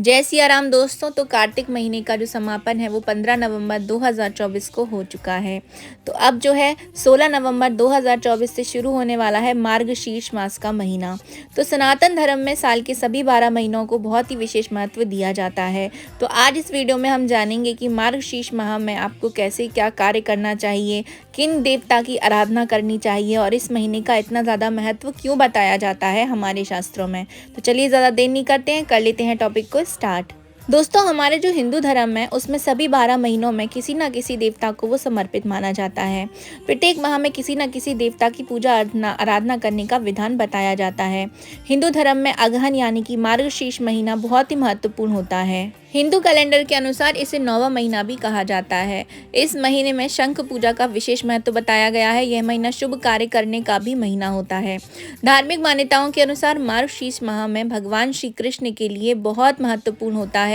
जय सिया राम दोस्तों। तो कार्तिक महीने का जो समापन है वो 15 नवंबर 2024 को हो चुका है। तो अब जो है 16 नवंबर 2024 से शुरू होने वाला है मार्गशीर्ष मास का महीना। तो सनातन धर्म में साल के सभी 12 महीनों को बहुत ही विशेष महत्व दिया जाता है। तो आज इस वीडियो में हम जानेंगे कि मार्गशीर्ष माह में आपको कैसे क्या कार्य करना चाहिए, किन देवता की आराधना करनी चाहिए और इस महीने का इतना ज़्यादा महत्व क्यों बताया जाता है हमारे शास्त्रों में। तो चलिए ज़्यादा देर नहीं करते हैं, कर लेते हैं टॉपिक को स्टार्ट। दोस्तों, हमारे जो हिंदू धर्म है उसमें सभी 12 महीनों में किसी न किसी देवता को वो समर्पित माना जाता है। प्रत्येक माह में किसी न किसी देवता की पूजा आराधना करने का विधान बताया जाता है। हिंदू धर्म में अगहन यानी कि मार्गशीर्ष महीना बहुत ही महत्वपूर्ण होता है। हिंदू कैलेंडर के अनुसार इसे 9वां महीना भी कहा जाता है। इस महीने में शंख पूजा का विशेष महत्व बताया गया है। यह महीना शुभ कार्य करने का भी महीना होता है। धार्मिक मान्यताओं के अनुसार मार्गशीर्ष माह में भगवान श्री कृष्ण के लिए बहुत महत्वपूर्ण होता है।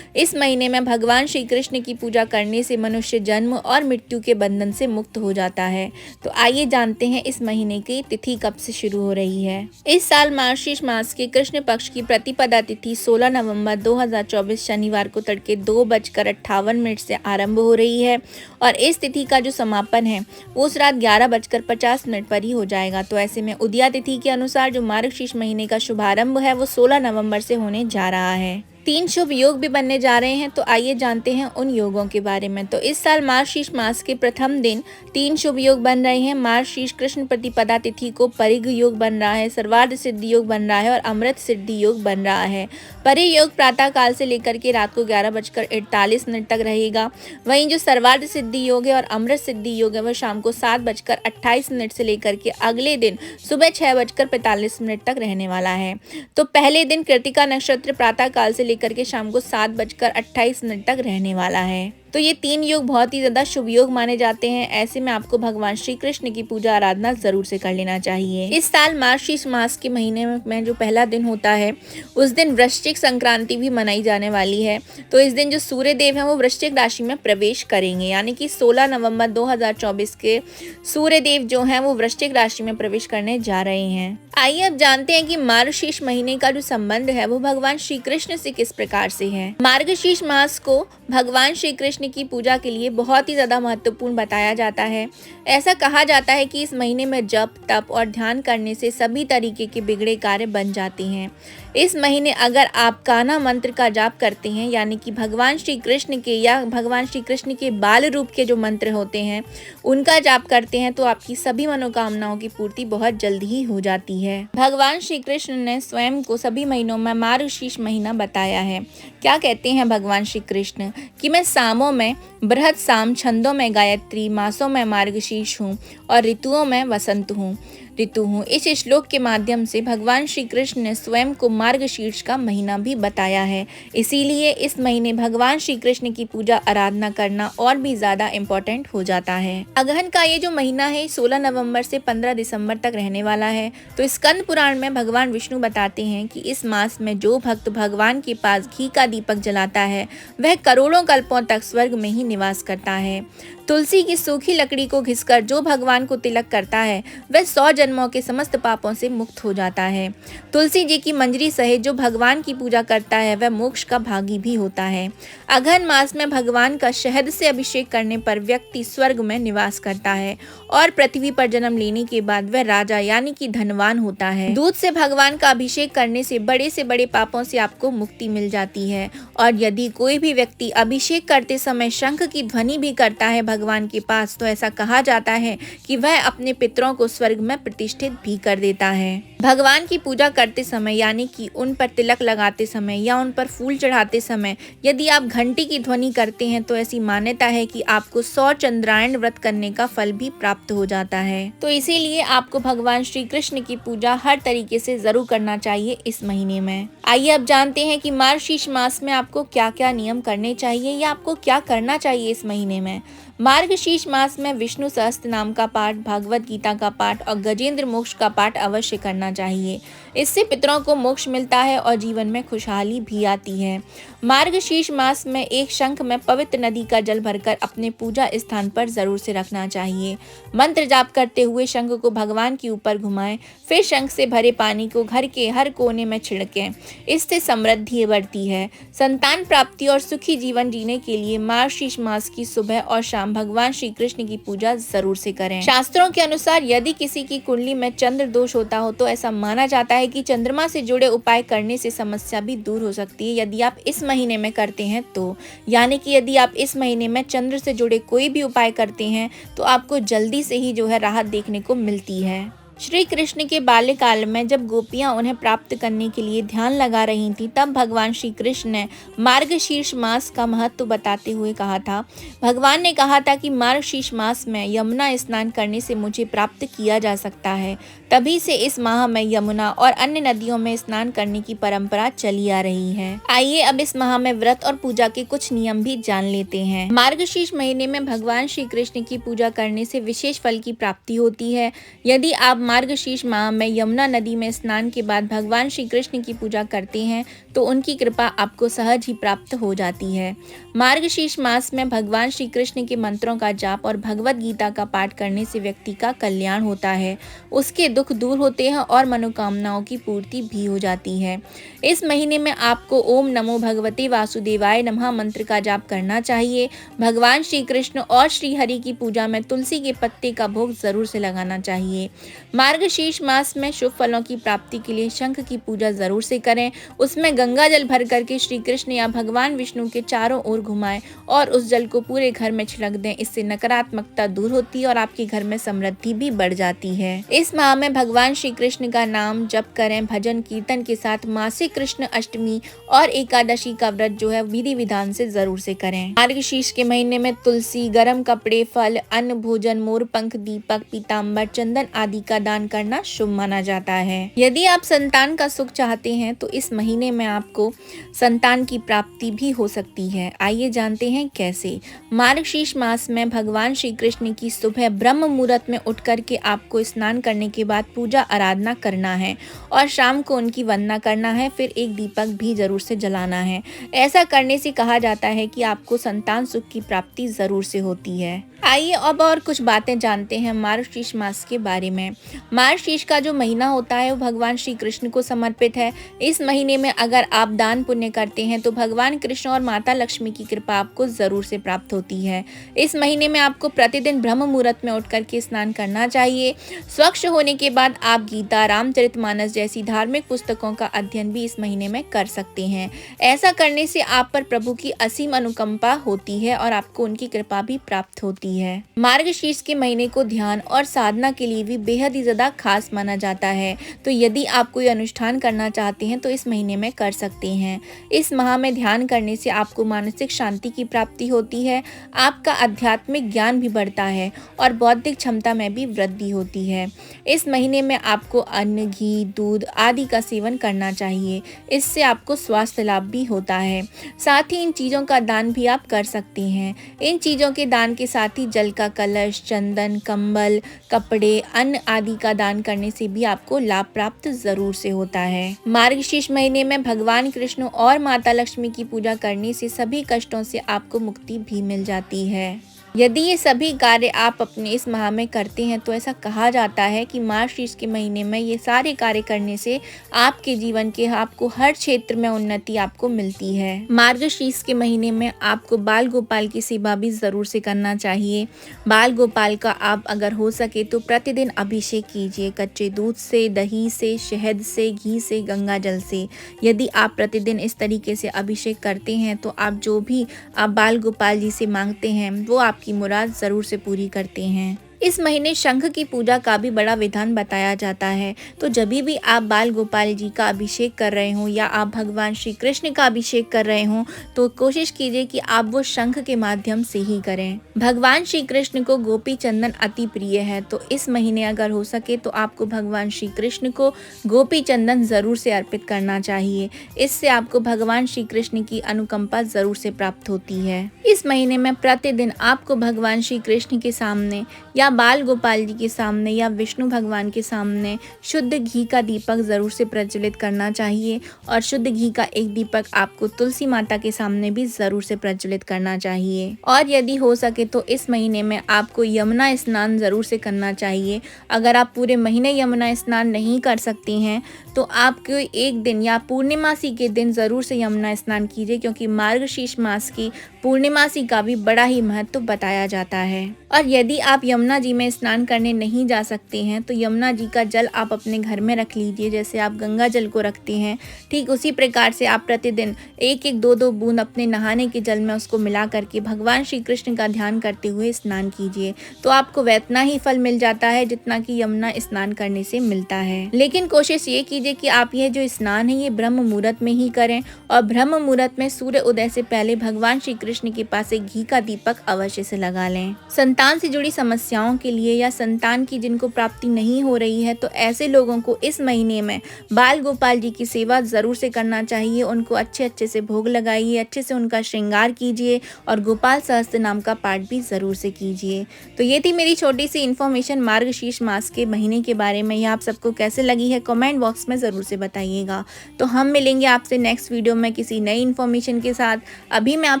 इस महीने में भगवान श्री कृष्ण की पूजा करने से मनुष्य जन्म और मृत्यु के बंधन से मुक्त हो जाता है। तो आइए जानते हैं इस महीने की तिथि कब से शुरू हो रही है। इस साल मार्गशीर्ष मास के कृष्ण पक्ष की प्रतिपदा तिथि 16 नवंबर 2024 शनिवार को तड़के 2:58 से आरंभ हो रही है और इस तिथि का जो समापन है वो उस रात 11:50 पर ही हो जाएगा। तो ऐसे में उदया तिथि के अनुसार जो मार्गशीर्ष महीने का शुभारंभ है वो 16 नवंबर से होने जा रहा है। 3 शुभ योग भी बनने जा रहे हैं। तो आइए जानते हैं उन योगों के बारे में। तो इस साल मार्गशीर्ष मास के प्रथम दिन 3 शुभ योग बन रहे हैं। मार्गशीर्ष कृष्ण प्रतिपदा तिथि को परिघ योग बन रहा है, सर्वार्ध सिद्धि योग बन रहा है और अमृत सिद्धि योग बन रहा है। परिघ योग प्रातः काल से लेकर के रात को 11:48 तक रहेगा। वहीं जो सर्वार्ध सिद्धि योग है और अमृत सिद्धि योग है वह शाम को 7:28 से लेकर के अगले दिन सुबह 6:45 तक रहने वाला है। तो पहले दिन कृतिका नक्षत्र प्रातः काल से लेकर के शाम को 7:28 तक रहने वाला है। तो ये 3 योग बहुत ही ज़्यादा शुभ योग माने जाते हैं। ऐसे में आपको भगवान श्री कृष्ण की पूजा आराधना जरूर से कर लेना चाहिए। इस साल मार्गशीर्ष मास के महीने में जो पहला दिन होता है उस दिन वृश्चिक संक्रांति भी मनाई जाने वाली है। तो इस दिन जो सूर्य देव हैं वो वृश्चिक राशि में प्रवेश करेंगे, यानी कि 16 नवंबर 2024 के सूर्य देव जो हैं वो वृश्चिक राशि में प्रवेश करने जा रहे हैं। आइए अब जानते हैं कि मार्गशीर्ष महीने का जो संबंध है वो भगवान श्री कृष्ण से किस प्रकार से है। मार्गशीर्ष मास को भगवान श्री कृष्ण की पूजा के लिए बहुत ही ज्यादा महत्वपूर्ण बताया जाता है। ऐसा कहा जाता है कि इस महीने में जप, तप और ध्यान करने से सभी तरीके के बिगड़े कार्य बन जाते हैं। इस महीने अगर आप कान्हा मंत्र का जाप करते हैं, यानी कि भगवान श्री कृष्ण के या भगवान श्री कृष्ण के बाल रूप के जो मंत्र होते हैं उनका जाप करते हैं तो आपकी सभी मनोकामनाओं की पूर्ति बहुत जल्दी ही हो जाती है। भगवान श्री कृष्ण ने स्वयं को सभी महीनों में मार्गशीर्ष महीना बताया है। क्या कहते हैं भगवान श्री कृष्ण कि मैं सामों में बृहत साम, छंदों में गायत्री, मासों में मार्गशीर्ष हूँ और ऋतुओं में वसंत हूँ। इस श्लोक के माध्यम से भगवान श्री कृष्ण ने स्वयं को मार्गशीर्ष का महीना भी बताया है। इसीलिए इस महीने भगवान श्री कृष्ण की पूजा आराधना करना और भी ज्यादा इम्पोर्टेंट हो जाता है। अगहन का ये जो महीना है 16 नवंबर से 15 दिसंबर तक रहने वाला है। तो स्कंद पुराण में भगवान विष्णु बताते हैं कि इस मास में जो भक्त भगवान के पास घी का दीपक जलाता है वह करोड़ों कल्पों तक स्वर्ग में ही निवास करता है। तुलसी की सूखी लकड़ी को घिसकर जो भगवान को तिलक करता है वह 100 जन्मों के समस्त पापों से मुक्त हो जाता है। तुलसी जी की मंजरी सहित जो भगवान की पूजा करता है वह मोक्ष का भागी भी होता है। अगहन मास में भगवान का शहद से अभिषेक करने पर व्यक्ति स्वर्ग में निवास करता है और पृथ्वी पर जन्म लेने के बाद वह राजा यानी कि धनवान होता है। दूध से भगवान का अभिषेक करने से बड़े पापों से आपको मुक्ति मिल जाती है। और यदि कोई भी व्यक्ति अभिषेक करते समय शंख की ध्वनि भी करता है भगवान के पास तो ऐसा कहा जाता है कि वह अपने पितरों को स्वर्ग में प्रतिष्ठित भी कर देता है। भगवान की पूजा करते समय यानी कि उन पर तिलक लगाते समय या उन पर फूल चढ़ाते समय यदि आप घंटी की ध्वनि करते हैं तो ऐसी मान्यता है कि आपको 100 चंद्रायण व्रत करने का फल भी प्राप्त हो जाता है। तो इसीलिए आपको भगवान श्री कृष्ण की पूजा हर तरीके से जरूर करना चाहिए इस महीने में। आइए अब जानते हैं कि मार्गशीर्ष मास में आपको क्या क्या नियम करने चाहिए या आपको क्या करना चाहिए इस महीने में। मार्गशीर्ष मास में विष्णु सहस्त्र नाम का पाठ, भागवत गीता का पाठ और गजेंद्र मोक्ष का पाठ अवश्य करना चाहिए। इससे पितरों को मोक्ष मिलता है और जीवन में खुशहाली भी आती है। मार्गशीर्ष मास में एक शंख में पवित्र नदी का जल भरकर अपने पूजा स्थान पर जरूर से रखना चाहिए। मंत्र जाप करते हुए शंख को भगवान के ऊपर घुमाएं, फिर शंख से भरे पानी को घर के हर कोने में छिड़कें। इससे समृद्धि बढ़ती है। संतान प्राप्ति और सुखी जीवन जीने के लिए मार्गशीर्ष मास की सुबह और शाम भगवान श्री कृष्ण की पूजा जरूर से करें। शास्त्रों के अनुसार यदि किसी की कुंडली में चंद्र दोष होता हो तो ऐसा माना जाता है कि चंद्रमा से जुड़े उपाय करने से समस्या भी दूर हो सकती है यदि आप इस महीने में करते हैं तो, यानी कि यदि आप इस महीने में चंद्र से जुड़े कोई भी उपाय करते हैं तो आपको जल्दी से ही राहत देखने को मिलती है। श्री कृष्ण के बाल्यकाल में जब गोपियां उन्हें प्राप्त करने के लिए ध्यान लगा रही थीं, तब भगवान श्री कृष्ण ने मार्गशीर्ष मास का महत्व बताते हुए कहा था। भगवान ने कहा था कि मार्गशीर्ष मास में यमुना स्नान करने से मुझे प्राप्त किया जा सकता है। तभी से इस माह में यमुना और अन्य नदियों में स्नान करने की परंपरा चली आ रही है। आइए अब इस माह में व्रत और पूजा के कुछ नियम भी जान लेते हैं। मार्गशीर्ष महीने में भगवान श्री कृष्ण की पूजा करने से विशेष फल की प्राप्ति होती है। यदि आप मार्गशीर्ष माह में यमुना नदी में स्नान के बाद भगवान श्री कृष्ण की पूजा करते हैं तो उनकी कृपा आपको सहज ही प्राप्त हो जाती है। मार्गशीर्ष मास में भगवान श्री कृष्ण के मंत्रों का जाप और भगवत गीता का पाठ करने से व्यक्ति का कल्याण होता है, उसके दुख दूर होते हैं और मनोकामनाओं की पूर्ति भी हो जाती है। इस महीने में आपको ओम नमो भगवते वासुदेवाय नमः मंत्र का जाप करना चाहिए। भगवान श्री कृष्ण और श्री हरि की पूजा में तुलसी के पत्ते का भोग जरूर से लगाना चाहिए। मार्गशीर्ष मास में शुभ फलों की प्राप्ति के लिए शंख की पूजा जरूर से करें। उसमें गंगा जल भर करके श्री कृष्ण या भगवान विष्णु के चारों ओर घुमाएं और उस जल को पूरे घर में छिड़क दें। इससे नकारात्मकता दूर होती है और आपके घर में समृद्धि भी बढ़ जाती है। इस माह में भगवान श्री कृष्ण का नाम जप करें। भजन कीर्तन के साथ मासिक कृष्ण अष्टमी और एकादशी का व्रत विधि विधान से जरूर से करें। मार्गशीर्ष के महीने में तुलसी, गर्म कपड़े, फल, अन्न, भोजन, मोर पंख, दीपक, पीताम्बर, चंदन आदि का दान करना शुभ माना जाता है। यदि आप संतान का सुख चाहते हैं तो इस महीने में आपको संतान की प्राप्ति भी हो सकती है। आइए जानते हैं कैसे। मार्गशीर्ष मास में भगवान श्री कृष्ण की सुबह ब्रह्म मुहूर्त में उठ करके आपको स्नान करने के बाद पूजा आराधना करना है और शाम को उनकी वंदना करना है। फिर एक दीपक भी जरूर से जलाना है। ऐसा करने से कहा जाता है कि आपको संतान सुख की प्राप्ति जरूर से होती है। आइए अब और कुछ बातें जानते हैं मार्गशीर्ष मास के बारे में। मार्गशीर्ष का जो महीना होता है वो भगवान श्री कृष्ण को समर्पित है। इस महीने में अगर आप दान पुण्य करते हैं तो भगवान कृष्ण और माता लक्ष्मी की कृपा आपको जरूर से प्राप्त होती है। इस महीने में आपको प्रतिदिन ब्रह्म मुहूर्त में उठ करके स्नान करना चाहिए। स्वच्छ होने के बाद आप गीता, रामचरितमानस जैसी धार्मिक पुस्तकों का अध्ययन भी इस महीने में कर सकते हैं। ऐसा करने से आप पर प्रभु की असीम अनुकंपा होती है और आपको उनकी कृपा भी प्राप्त होती है। मार्गशीर्ष के महीने को ध्यान और साधना के लिए भी बेहद ही ज्यादा खास माना जाता है। तो यदि आप कोई अनुष्ठान करना चाहते हैं तो इस महीने में कर सकते हैं। इस माह में ध्यान करने से आपको मानसिक शांति की प्राप्ति होती है, आपका आध्यात्मिक ज्ञान भी बढ़ता है और बौद्धिक क्षमता में भी वृद्धि होती है। इस महीने में आपको अन्न, घी, दूध आदि का सेवन करना चाहिए। इससे आपको स्वास्थ्य लाभ भी होता है। साथ ही इन चीजों का दान भी आप कर सकते हैं। इन चीजों के दान के साथ ही जल का कलश, चंदन, कंबल, कपड़े, अन्न आदि का दान करने से भी आपको लाभ प्राप्त जरूर से होता है। मार्गशीर्ष महीने में भगवान कृष्ण और माता लक्ष्मी की पूजा करने से सभी कष्टों से आपको मुक्ति भी मिल जाती है। यदि ये सभी कार्य आप अपने इस माह में करते हैं तो ऐसा कहा जाता है कि मार्गशीर्ष के महीने में ये सारे कार्य करने से आपके जीवन के आपको हर क्षेत्र में उन्नति आपको मिलती है। मार्गशीर्ष के महीने में आपको बाल गोपाल की सेवा भी जरूर से करना चाहिए। बाल गोपाल का आप अगर हो सके तो प्रतिदिन अभिषेक कीजिए, कच्चे दूध से, दही से, शहद से, घी से, गंगा जल से। यदि आप प्रतिदिन इस तरीके से अभिषेक करते हैं तो आप जो भी आप बाल गोपाल जी से मांगते हैं वो आपकी मुराद जरूर से पूरी करते हैं। इस महीने शंख की पूजा का भी बड़ा विधान बताया जाता है। तो जब भी आप बाल गोपाल जी का अभिषेक कर रहे हो या आप भगवान श्री कृष्ण का अभिषेक कर रहे हो तो कोशिश कीजिए कि आप वो शंख के माध्यम से ही करें। भगवान श्री कृष्ण को गोपी चंदन अति प्रिय है, तो इस महीने अगर हो सके तो आपको भगवान श्री कृष्ण को गोपी चंदन जरूर से अर्पित करना चाहिए। इससे आपको भगवान श्री कृष्ण की अनुकंपा जरूर से प्राप्त होती है। इस महीने में प्रतिदिन आपको भगवान श्री कृष्ण के सामने या बाल गोपाल जी के सामने या विष्णु भगवान के सामने शुद्ध घी का दीपक ज़रूर से प्रज्वलित करना चाहिए और शुद्ध घी का एक दीपक आपको तुलसी माता के सामने भी ज़रूर से प्रज्वलित करना चाहिए। और यदि हो सके तो इस महीने में आपको यमुना स्नान ज़रूर से करना चाहिए। अगर आप पूरे महीने यमुना स्नान नहीं कर सकती हैं तो आपको एक दिन या पूर्णिमासी के दिन ज़रूर से यमुना स्नान कीजिए, क्योंकि मार्गशीर्ष मास की पूर्णिमासी का भी बड़ा ही महत्व बताया जाता है। और यदि आप यमुना जी में स्नान करने नहीं जा सकते हैं तो यमुना जी का जल आप अपने घर में रख लीजिए। जैसे आप गंगा जल को रखते हैं, ठीक उसी प्रकार से आप प्रतिदिन एक एक दो दो बूंद अपने नहाने के जल में उसको मिला करके भगवान श्री कृष्ण का ध्यान करते हुए स्नान कीजिए। तो आपको वैतना ही फल मिल जाता है जितना कि यमुना स्नान करने से मिलता है। लेकिन कोशिश ये कीजिए कि आप ये जो स्नान है ये ब्रह्म मुहूर्त में ही करें और ब्रह्म मुहूर्त में सूर्य उदय से पहले भगवान श्री कृष्ण के पास एक घी का दीपक अवश्य से लगा लें। संतान से जुड़ी समस्याओं के लिए या संतान की जिनको प्राप्ति नहीं हो रही है तो ऐसे लोगों को इस महीने में बाल गोपाल जी की सेवा ज़रूर से करना चाहिए। उनको अच्छे से भोग लगाइए, अच्छे से उनका श्रृंगार कीजिए और गोपाल सहस्त्र नाम का पाठ भी ज़रूर से कीजिए। तो ये थी मेरी छोटी सी इन्फॉर्मेशन मार्गशीर्ष मास के महीने के बारे में। यह आप सबको कैसे लगी है कमेंट बॉक्स में ज़रूर से बताइएगा। तो हम मिलेंगे आपसे नेक्स्ट वीडियो में किसी नई इन्फॉर्मेशन के साथ। अभी मैं आप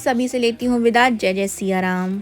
सभी से लेती हूँ विदा। जय जय सिया राम।